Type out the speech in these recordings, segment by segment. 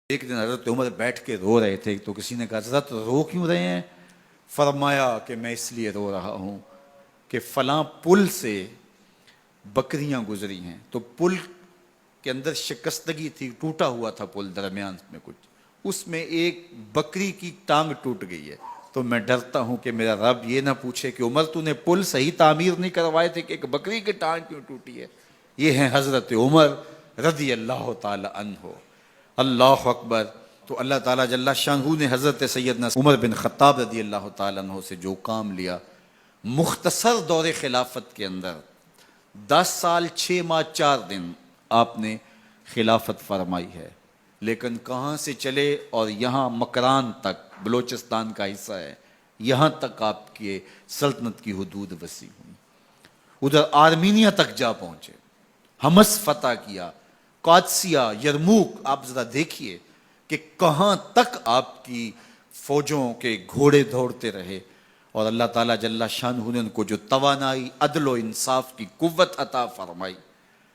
ایک دن حضرت عمر بیٹھ کے رو رہے تھے تو کسی نے کہا حضرت رو کیوں رہے ہیں؟ فرمایا کہ میں اس لیے رو رہا ہوں کہ فلاں پل سے بکریاں گزری ہیں، تو پل کے اندر شکستگی تھی، ٹوٹا ہوا تھا پل درمیان میں کچھ، اس میں ایک بکری کی ٹانگ ٹوٹ گئی ہے، تو میں ڈرتا ہوں کہ میرا رب یہ نہ پوچھے کہ عمر تو نے پل صحیح تعمیر نہیں کروائے تھے کہ ایک بکری کی ٹانگ کیوں ٹوٹی ہے۔ یہ ہیں حضرت عمر رضی اللہ تعالی عنہ۔ اللہ اکبر۔ تو اللہ تعالیٰ جل شانہ نے حضرت سیدنا عمر بن خطاب رضی اللہ تعالیٰ عنہ سے جو کام لیا، مختصر دور خلافت کے اندر 10 سال 6 ماہ 4 دن آپ نے خلافت فرمائی ہے، لیکن کہاں سے چلے اور یہاں مکران تک، بلوچستان کا حصہ ہے، یہاں تک آپ کے سلطنت کی حدود وسیع ہوئی، ادھر آرمینیا تک جا پہنچے، حمص فتح کیا، قادسیہ، یرموک۔ آپ ذرا دیکھیے کہ کہاں تک آپ کی فوجوں کے گھوڑے دوڑتے رہے، اور اللہ تعالیٰ جل شانہ نے ان کو جو توانائی، عدل و انصاف کی قوت عطا فرمائی۔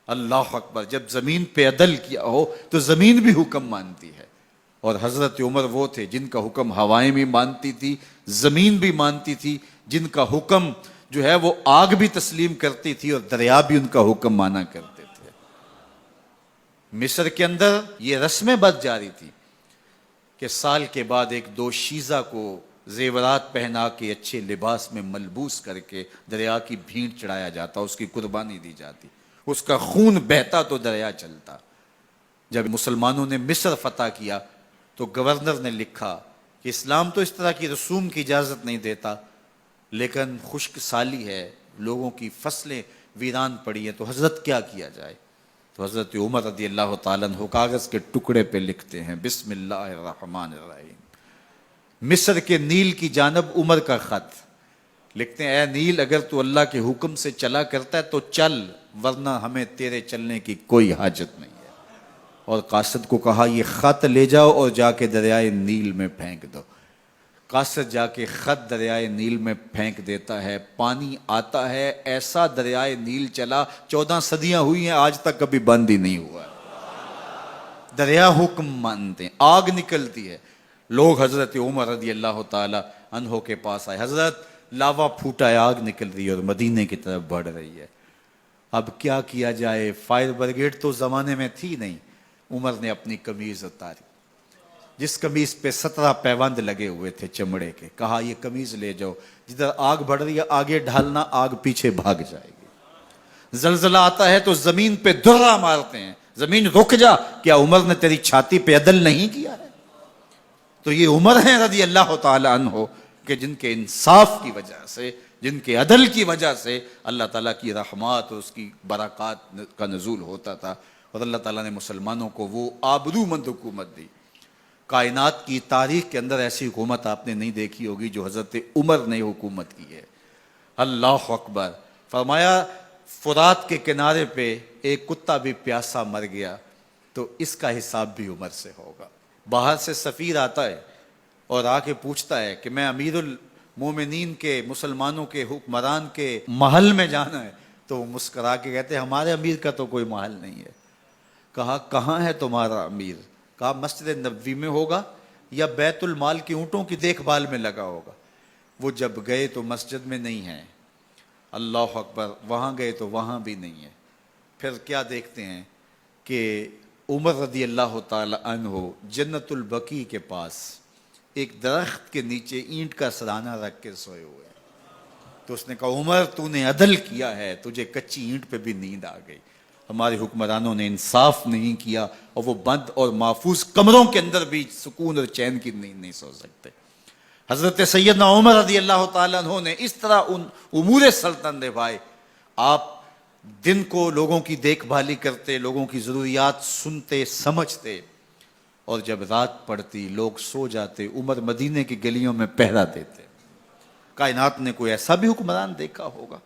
اللہ اکبر۔ جب زمین پہ عدل کیا ہو تو زمین بھی حکم مانتی ہے، اور حضرت عمر وہ تھے جن کا حکم ہوائیں بھی مانتی تھی، زمین بھی مانتی تھی، جن کا حکم جو ہے وہ آگ بھی تسلیم کرتی تھی اور دریا بھی ان کا حکم مانا کرتے تھے۔ مصر کے اندر یہ رسم بد جاری تھی کہ سال کے بعد ایک دوشیزہ کو زیورات پہنا کے اچھے لباس میں ملبوس کر کے دریا کی بھینٹ چڑھایا جاتا، اس کی قربانی دی جاتی، اس کا خون بہتا تو دریا چلتا۔ جب مسلمانوں نے مصر فتح کیا تو گورنر نے لکھا کہ اسلام تو اس طرح کی رسوم کی اجازت نہیں دیتا، لیکن خشک سالی ہے، لوگوں کی فصلیں ویران پڑی ہیں، تو حضرت کیا کیا جائے؟ تو حضرت عمر رضی اللہ تعالیٰ عنہ کاغذ کے ٹکڑے پہ لکھتے ہیں بسم اللہ الرحمن الرحیم۔ مصر کے نیل کی جانب عمر کا خط لکھتے ہیں، اے نیل اگر تو اللہ کے حکم سے چلا کرتا ہے تو چل، ورنہ ہمیں تیرے چلنے کی کوئی حاجت نہیں ہے۔ اور قاصد کو کہا یہ خط لے جاؤ اور جا کے دریائے نیل میں پھینک دو۔ قاصد جا کے خط دریائے نیل میں پھینک دیتا ہے، پانی آتا ہے، ایسا دریائے نیل چلا، 14 صدیاں ہوئی ہیں آج تک کبھی بند ہی نہیں ہوا۔ دریا حکم مانتے ہیں، آگ نکلتی ہے۔ لوگ حضرت عمر رضی اللہ تعالی عنہ کے پاس آئے، حضرت لاوا پھوٹا ہے، آگ نکل رہی ہے اور مدینے کی طرف بڑھ رہی ہے، اب کیا کیا جائے؟ فائر بریگیڈ تو زمانے میں تھی نہیں۔ عمر نے اپنی قمیض اتاری، جس قمیض پہ 17 پیوند لگے ہوئے تھے چمڑے کے، کہا یہ قمیض لے جاؤ، جدھر آگ بڑھ رہی ہے آگے ڈھالنا، آگ پیچھے بھاگ جائے گی۔ زلزلہ آتا ہے تو زمین پہ دھرا مارتے ہیں، زمین رک جا، کیا عمر نے تیری چھاتی پہ عدل نہیں کیا ہے؟ تو یہ عمر ہیں رضی اللہ تعالی عنہ کہ جن کے انصاف کی وجہ سے، جن کے عدل کی وجہ سے اللہ تعالیٰ کی رحمات اور اس کی برکات کا نزول ہوتا تھا، اور اللہ تعالیٰ نے مسلمانوں کو وہ آبرو مند حکومت دی۔ کائنات کی تاریخ کے اندر ایسی حکومت آپ نے نہیں دیکھی ہوگی جو حضرت عمر نے حکومت کی ہے۔ اللہ اکبر۔ فرمایا فرات کے کنارے پہ ایک کتا بھی پیاسا مر گیا تو اس کا حساب بھی عمر سے ہوگا۔ باہر سے سفیر آتا ہے اور آ کے پوچھتا ہے کہ میں امیر المومنین کے، مسلمانوں کے حکمران کے محل میں جانا ہے، تو وہ مسکرا کے کہتے ہیں ہمارے امیر کا تو کوئی محل نہیں ہے۔ کہا کہاں ہے تمہارا امیر؟ کہا مسجد نبوی میں ہوگا یا بیت المال کی اونٹوں کی دیکھ بھال میں لگا ہوگا۔ وہ جب گئے تو مسجد میں نہیں ہے، اللہ اکبر، وہاں گئے تو وہاں بھی نہیں ہے۔ پھر کیا دیکھتے ہیں کہ عمر رضی اللہ تعالی عنہ جنت البقیع کے پاس ایک درخت کے نیچے اینٹ کا سرانہ رکھ کے سوئے ہوئے ہیں۔ تو اس نے کہا عمر تو نے عدل کیا ہے، تجھے کچی اینٹ پہ بھی نیند آ گئی، ہمارے حکمرانوں نے انصاف نہیں کیا، اور وہ بند اور محفوظ کمروں کے اندر بھی سکون اور چین کی نیند نہیں سو سکتے۔ حضرت سیدنا عمر رضی اللہ تعالیٰ عنہ نے اس طرح ان امور سلطنت نبھائے۔ آپ دن کو لوگوں کی دیکھ بھالی کرتے، لوگوں کی ضروریات سنتے سمجھتے، اور جب رات پڑتی لوگ سو جاتے، عمر مدینے کی گلیوں میں پہرا دیتے۔ کائنات نے کوئی ایسا بھی حکمران دیکھا ہوگا؟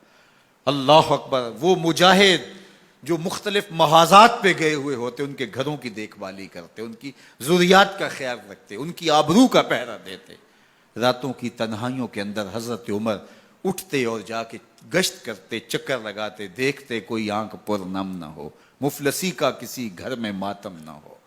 اللہ اکبر۔ وہ مجاہد جو مختلف محاذات پہ گئے ہوئے ہوتے، ان کے گھروں کی دیکھ بھالی کرتے، ان کی ضروریات کا خیال رکھتے، ان کی آبرو کا پہرا دیتے۔ راتوں کی تنہائیوں کے اندر حضرت عمر اٹھتے اور جا کے گشت کرتے، چکر لگاتے، دیکھتے کوئی آنکھ پر نم نہ ہو، مفلسی کا کسی گھر میں ماتم نہ ہو۔